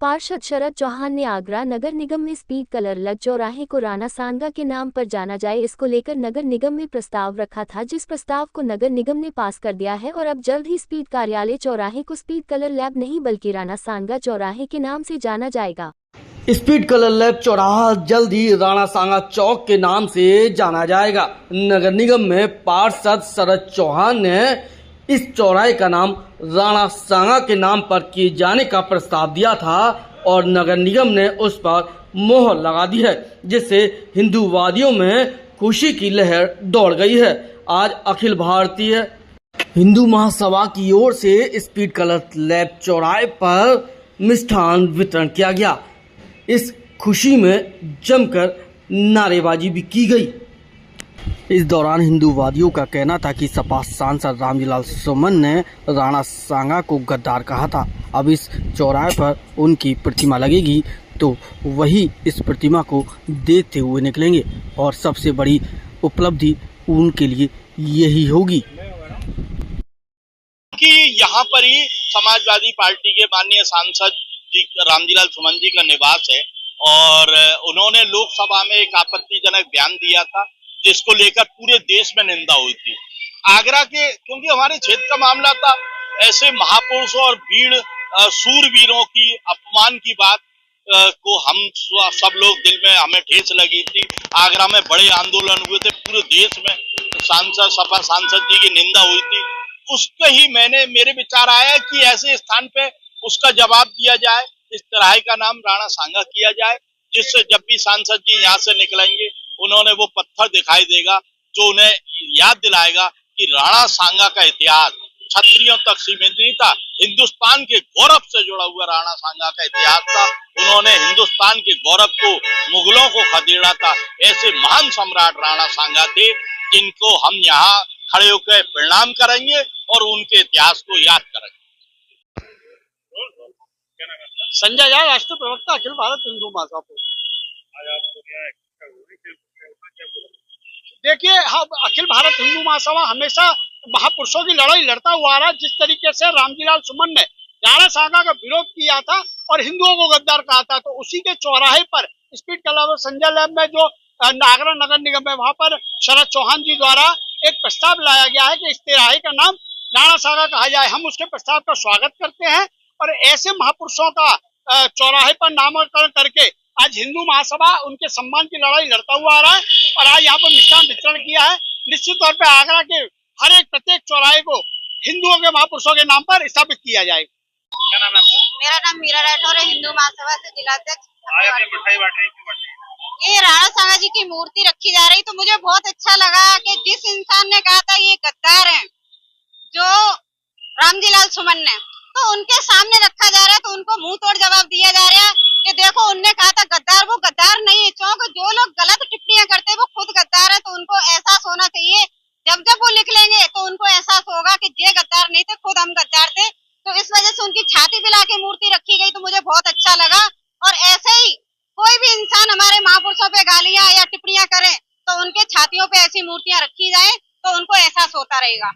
पार्षद शरद चौहान ने आगरा नगर निगम में स्पीड कलर चौराहे को राणा सांगा के नाम पर जाना जाए, इसको लेकर नगर निगम में प्रस्ताव रखा था, जिस प्रस्ताव को नगर निगम ने पास कर दिया है और अब जल्द ही स्पीड कार्यालय चौराहे को स्पीड कलर लैब नहीं बल्कि राणा सांगा चौराहे के नाम से जाना जाएगा। स्पीड कलर लैब चौराहा जल्द ही राणा सांगा चौक के नाम से जाना जाएगा। नगर निगम में पार्षद शरद चौहान ने इस चौराहे का नाम राणा सांगा के नाम पर किए जाने का प्रस्ताव दिया था और नगर निगम ने उस पर मोहर लगा दी है, जिससे हिंदूवादियों में खुशी की लहर दौड़ गई है। आज अखिल भारतीय हिंदू महासभा की ओर से स्पीड कलर लैब चौराहे पर मिष्ठान वितरण किया गया। इस खुशी में जमकर नारेबाजी भी की गई। इस दौरान हिंदूवादियों का कहना था कि सपा सांसद रामजीलाल सुमन ने राणा सांगा को गद्दार कहा था। अब इस चौराहे पर उनकी प्रतिमा लगेगी तो वही इस प्रतिमा को देखते हुए निकलेंगे और सबसे बड़ी उपलब्धि उनके लिए यही होगी कि यहाँ पर ही समाजवादी पार्टी के माननीय सांसद जी रामजीलाल सुमन जी का निवास है और उन्होंने लोकसभा में एक आपत्तिजनक बयान दिया था, जिसको लेकर पूरे देश में निंदा हुई थी। आगरा के, क्योंकि हमारे क्षेत्र का मामला था, ऐसे महापुरुषों और वीर सूरवीरों की अपमान की बात को हम सब लोग दिल में हमें ठेस लगी थी। आगरा में बड़े आंदोलन हुए थे, पूरे देश में सपा सांसद जी की निंदा हुई थी। उसके ही मेरे विचार आया कि ऐसे स्थान पे उसका जवाब दिया जाए, इस चौराहे का नाम राणा सांगा किया जाए, जिससे जब भी सांसद जी यहाँ से निकलेंगे उन्होंने वो पत्थर दिखाई देगा जो उन्हें याद दिलाएगा कि राणा सांगा का इतिहास क्षत्रियों तक सीमित नहीं था, हिंदुस्तान के गौरव से जुड़ा हुआ राणा सांगा का इतिहास था। उन्होंने हिंदुस्तान के गौरव को, मुगलों को खदेड़ा था। ऐसे महान सम्राट राणा सांगा थे, जिनको हम यहाँ खड़े होकर प्रणाम करेंगे और उनके इतिहास को याद करेंगे। संजय झा, राष्ट्रीय प्रवक्ता, अखिल भारत हिंदू महासभा। देखिए, हम अखिल भारत हिंदू महासभा हमेशा महापुरुषों की लड़ाई लड़ता हुआ आ रहा है। जिस तरीके से रामजीलाल सुमन ने राणा सांगा का विरोध किया था और हिंदुओं को गद्दार कहा था, तो उसी के चौराहे पर स्पीड कलर संजय लैब में जो आगरा नगर निगम है, वहां पर शरद चौहान जी द्वारा एक प्रस्ताव लाया गया है कि इस चौराहे का नाम राणा सांगा कहा जाए। हम उसके प्रस्ताव का स्वागत करते हैं और ऐसे महापुरुषों का चौराहे पर नामकरण करके आज हिंदू महासभा उनके सम्मान की लड़ाई लड़ता हुआ आ रहा है और आज यहाँ पर मिष्ठान वितरण किया है। निश्चित तौर पे आगरा के हर एक प्रत्येक चौराहे को हिंदुओं के महापुरुषों के नाम पर स्थापित किया जाएगा। क्या नाम है आपका? मेरा नाम मीरा राठौर है, हिंदू महासभा से जिलाध्यक्ष। ये राणा सांगा जी की मूर्ति रखी जा रही, तो मुझे बहुत अच्छा लगा कि जिस इंसान ने कहा था ये गद्दार है, जो रामजीलाल सुमन ने, तो उनके सामने रखा जा रहा है, तो उनको मुंह तोड़ जवाब दिया जा रहा है कि देखो उनने कहा था गद्दार, वो गद्दार नहीं है। क्योंकि जो लोग गलत टिप्पणियां करते हैं वो खुद गद्दार है, तो उनको एहसास होना चाहिए। जब जब वो निकलेंगे तो उनको एहसास होगा कि ये गद्दार नहीं थे, खुद हम गद्दार थे। तो इस वजह से उनकी छाती पिला के मूर्ति रखी गई, तो मुझे बहुत अच्छा लगा। और ऐसे ही कोई भी इंसान हमारे महापुरुषों पे गालियां या टिप्पणियां करे तो उनके छातियों पे ऐसी मूर्तियां रखी जाए, तो उनको एहसास होता रहेगा।